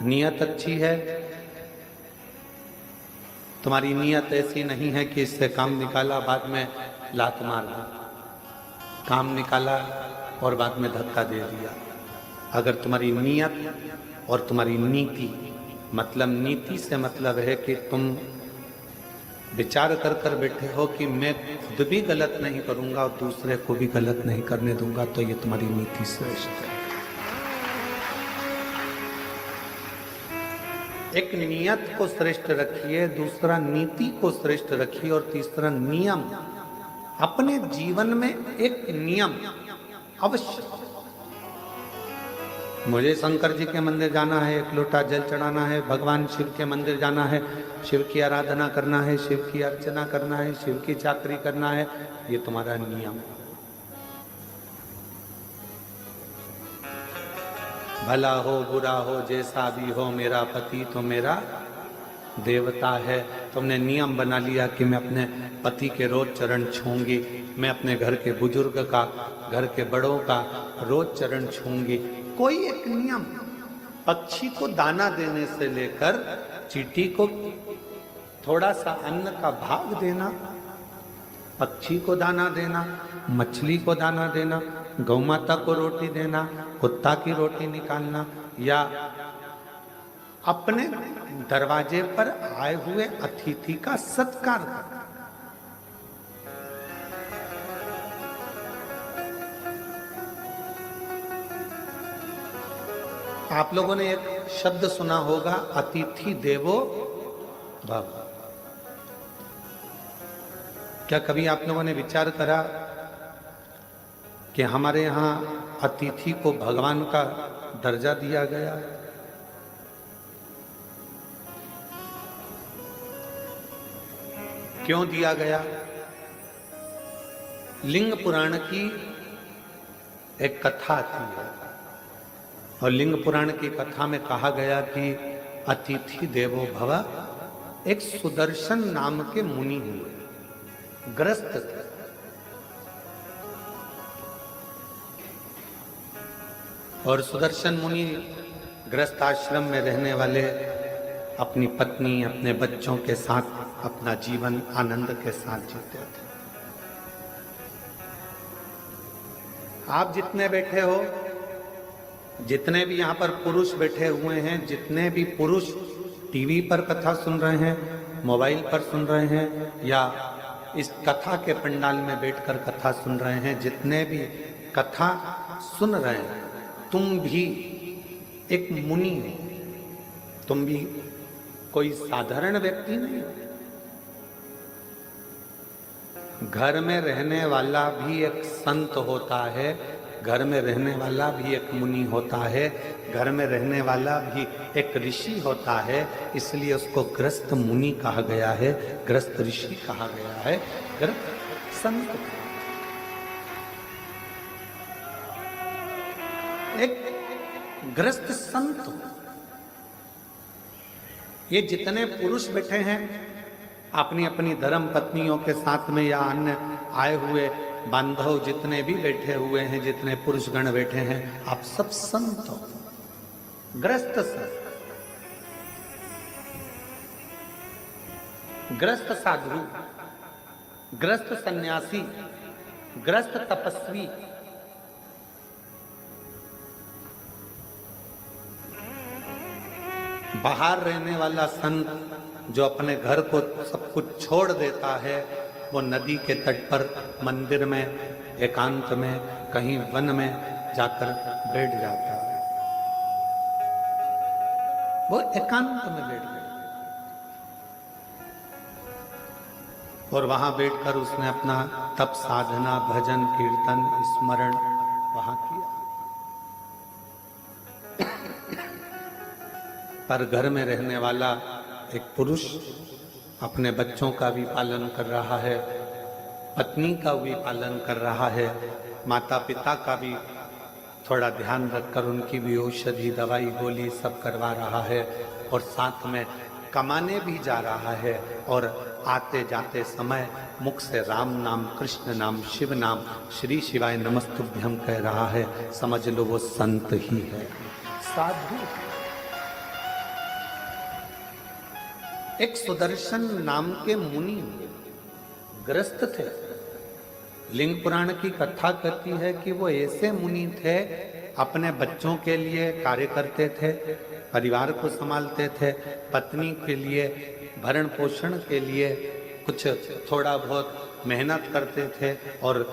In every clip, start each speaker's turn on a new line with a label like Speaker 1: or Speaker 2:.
Speaker 1: नीयत अच्छी है, तुम्हारी नीयत ऐसी नहीं है कि इससे काम निकाला बाद में लात मार दी, काम निकाला और बाद में धक्का दे दिया। अगर तुम्हारी नीयत और तुम्हारी नीति, मतलब नीति से मतलब है कि तुम विचार कर कर बैठे हो कि मैं खुद भी गलत नहीं करूंगा और दूसरे को भी गलत नहीं करने दूंगा, तो ये तुम्हारी नीति श्रेष्ठ है। एक नियत को श्रेष्ठ रखिए, दूसरा नीति को श्रेष्ठ रखिए, और तीसरा नियम। अपने जीवन में एक नियम अवश्य, मुझे शंकर जी के मंदिर जाना है, एक लोटा जल चढ़ाना है, भगवान शिव के मंदिर जाना है, शिव की आराधना करना है, शिव की अर्चना करना है, शिव की चाकरी करना है, ये तुम्हारा नियम। भला हो बुरा हो जैसा भी हो, मेरा पति तो मेरा देवता है। तुमने नियम बना लिया कि मैं अपने पति के रोज चरण छूंगी, मैं अपने घर के बुजुर्ग का, घर के बड़ों का रोज चरण छूंगी। कोई एक नियम, पक्षी को दाना देने से लेकर चींटी को थोड़ा सा अन्न का भाग देना, पक्षी को दाना देना, मछली को दाना देना, गौ माता को रोटी देना, कुत्ता की रोटी निकालना, या अपने दरवाजे पर आए हुए अतिथि का सत्कार करना। आप लोगों ने एक शब्द सुना होगा, अतिथि देवो भव। क्या कभी आप लोगों ने विचार करा कि हमारे यहाँ अतिथि को भगवान का दर्जा दिया गया है? क्यों दिया गया? लिंग पुराण की एक कथा थी, और लिंग पुराण की कथा में कहा गया कि अतिथि देवो भव। एक सुदर्शन नाम के मुनि हुए, ग्रस्त थे। और सुदर्शन मुनि ग्रस्त आश्रम में रहने वाले अपनी पत्नी, अपने बच्चों के साथ अपना जीवन आनंद के साथ जीते थे। आप जितने बैठे हो, जितने भी यहाँ पर पुरुष बैठे हुए हैं, जितने भी पुरुष टीवी पर कथा सुन रहे हैं, मोबाइल पर सुन रहे हैं, या इस कथा के पंडाल में बैठकर कथा सुन रहे हैं, जितने भी कथा सुन रहे हैं, तुम भी एक मुनि हो, तुम भी कोई साधारण व्यक्ति नहीं हो। घर में रहने वाला भी एक संत होता है, घर में रहने वाला भी एक मुनि होता है, घर में रहने वाला भी एक ऋषि होता है। इसलिए उसको ग्रस्त मुनि कहा गया है, ग्रस्त ऋषि कहा गया है, ग्रस्त संत। एक ग्रस्त संत। ये जितने पुरुष बैठे हैं अपनी अपनी धर्म पत्नियों के साथ में, या अन्य आए हुए बांधव जितने भी बैठे हुए हैं, जितने पुरुष गण बैठे हैं, आप सब संत हो, ग्रस्त संत, ग्रस्त साधु, ग्रस्त सन्यासी, ग्रस्त तपस्वी। बाहर रहने वाला संत जो अपने घर को सब कुछ छोड़ देता है, वो नदी के तट पर, मंदिर में, एकांत में, कहीं वन में जाकर बैठ जाता है। वो एकांत में बैठ गया और वहां बैठकर उसने अपना तप, साधना, भजन, कीर्तन, स्मरण वहां किया। पर घर में रहने वाला एक पुरुष अपने बच्चों का भी पालन कर रहा है, पत्नी का भी पालन कर रहा है, माता पिता का भी थोड़ा ध्यान रखकर उनकी भी औषधि, दवाई, गोली सब करवा रहा है, और साथ में कमाने भी जा रहा है, और आते जाते समय मुख से राम नाम, कृष्ण नाम, शिव नाम, श्री शिवाय नमस्तुभ्यम कह रहा है। समझ लो वो संत ही है, साधु। एक सुदर्शन नाम के मुनि ग्रस्त थे। लिंग पुराण की कथा कहती है कि वो ऐसे मुनि थे, अपने बच्चों के लिए कार्य करते थे, परिवार को संभालते थे, पत्नी के लिए भरण पोषण के लिए कुछ थोड़ा बहुत मेहनत करते थे और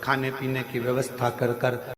Speaker 1: खाने पीने की व्यवस्था कर कर